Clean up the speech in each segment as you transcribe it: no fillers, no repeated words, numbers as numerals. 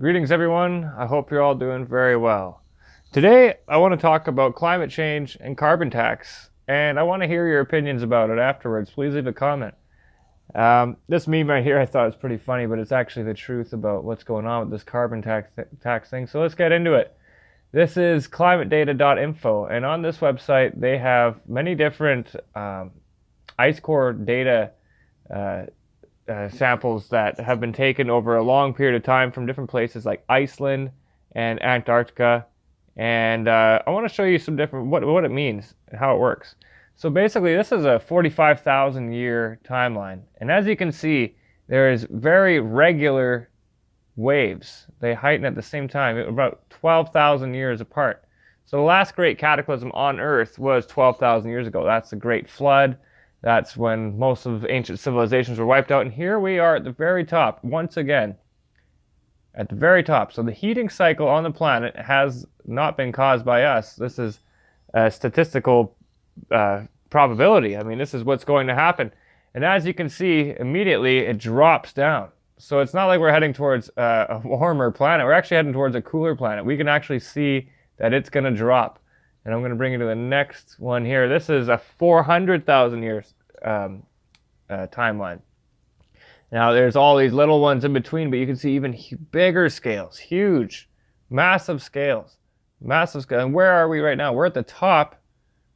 Greetings, everyone. I hope you're all doing very well. Today, I want to talk about climate change and carbon tax, and I want to hear your opinions about it afterwards. Please leave a comment. This meme right here I thought was pretty funny, but it's actually the truth about what's going on with this carbon tax thing. So let's get into it. This is climatedata.info, and on this website, they have many different ice core data uh, samples that have been taken over a long period of time from different places like Iceland and Antarctica. And I want to show you some different what it means and how it works. So basically, this is a 45,000 year timeline, and as you can see, there is very regular waves. They heighten at the same time, about 12,000 years apart. So the last great cataclysm on Earth was 12,000 years ago. That's the Great Flood. That's when most of ancient civilizations were wiped out. And here we are at the very top, once again, at the very top. So the heating cycle on the planet has not been caused by us. This is a statistical probability. I mean, this is what's going to happen. And as you can see, immediately it drops down. So it's not like we're heading towards a warmer planet. We're actually heading towards a cooler planet. We can actually see that it's going to drop. And I'm going to bring you to the next one here. This is a 400,000 years timeline. Now, there's all these little ones in between, but you can see even bigger scales, huge, massive scales, massive scale. And where are we right now? We're at the top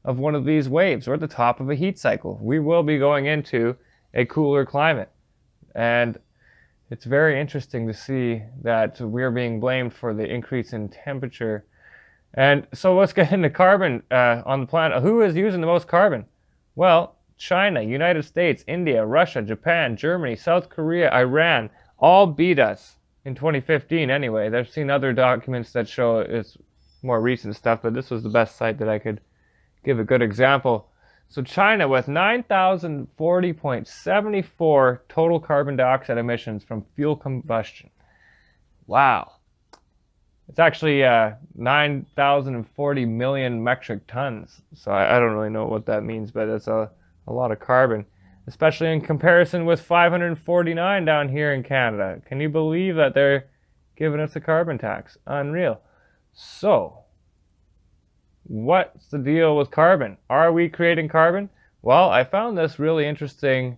of one of these waves. We're at the top of a heat cycle. We will be going into a cooler climate. And it's very interesting to see that we're being blamed for the increase in temperature. And so let's get into carbon on the planet. Who is using the most carbon? Well, China, United States, India, Russia, Japan, Germany, South Korea, Iran all beat us in 2015 anyway. I've seen other documents that show it's more recent stuff, but this was the best site that I could give a good example. So China with 9,040.74 total carbon dioxide emissions from fuel combustion. Wow. It's actually 9,040 million metric tons. So I don't really know what that means, but it's a lot of carbon, especially in comparison with 549 down here in Canada. Can you believe that they're giving us a carbon tax? Unreal. So, what's the deal with carbon? Are we creating carbon? Well, I found this really interesting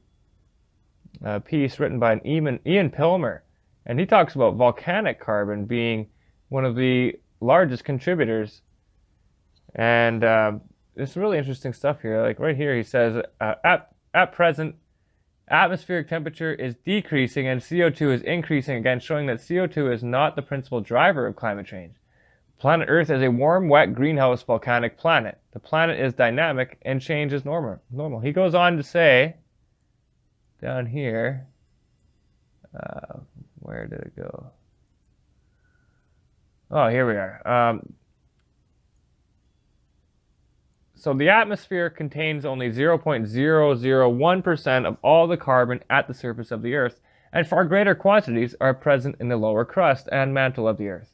piece written by Ian Pilmer, and he talks about volcanic carbon being one of the largest contributors. And it's really interesting stuff here. Like right here, he says, at present, atmospheric temperature is decreasing and CO2 is increasing, again, showing that CO2 is not the principal driver of climate change. Planet Earth is a warm, wet, greenhouse volcanic planet. The planet is dynamic and change is normal. He goes on to say, down here, where did it go? Oh, here we are. So the atmosphere contains only 0.001% of all the carbon at the surface of the Earth, and far greater quantities are present in the lower crust and mantle of the Earth.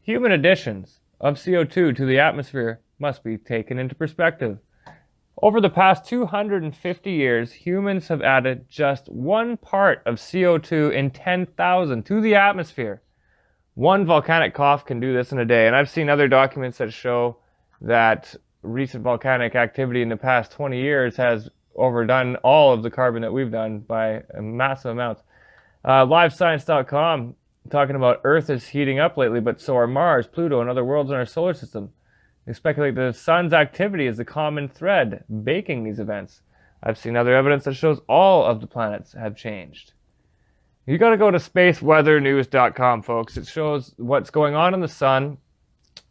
Human additions of CO2 to the atmosphere must be taken into perspective. Over the past 250 years, humans have added just 1 part of CO2 in 10,000 to the atmosphere. One volcanic cough can do this in a day, and I've seen other documents that show that recent volcanic activity in the past 20 years has overdone all of the carbon that we've done by massive amounts. LiveScience.com talking about Earth is heating up lately, but so are Mars, Pluto, and other worlds in our solar system. They speculate the sun's activity is the common thread baking these events. I've seen other evidence that shows all of the planets have changed. You got to go to spaceweathernews.com, folks. It shows what's going on in the sun.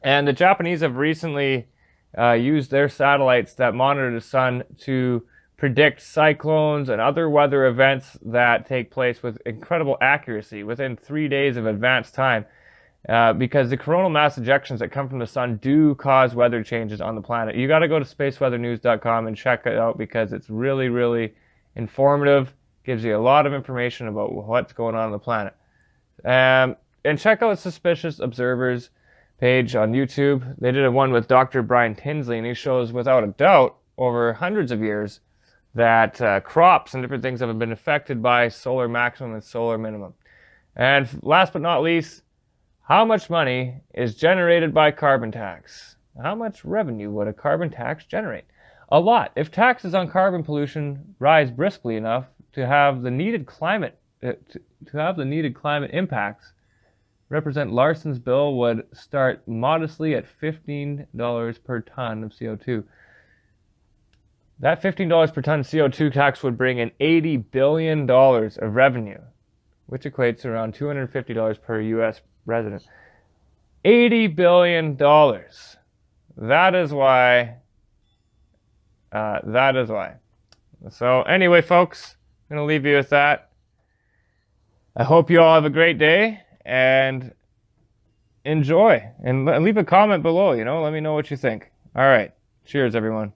And the Japanese have recently used their satellites that monitor the sun to predict cyclones and other weather events that take place with incredible accuracy within 3 days of advanced time. Because the coronal mass ejections that come from the sun do cause weather changes on the planet. You got to go to spaceweathernews.com and check it out because it's really, really informative. Gives you a lot of information about what's going on the planet. And check out Suspicious Observers page on YouTube. They did a one with Dr. Brian Tinsley, and he shows without a doubt over hundreds of years that crops and different things have been affected by solar maximum and solar minimum. And last but not least, How much money is generated by carbon tax? How much revenue would a carbon tax generate? A lot. If taxes on carbon pollution rise briskly enough to have the needed climate impacts, Representative Larson's bill would start modestly at $15 per ton of CO2. That $15 per ton CO2 tax would bring in $80 billion of revenue, which equates to around $250 per U.S. resident. $80 billion. That is why. So anyway, folks, I'm going to leave you with that. I hope you all have a great day and enjoy. And leave a comment below, let me know what you think. All right. Cheers, everyone.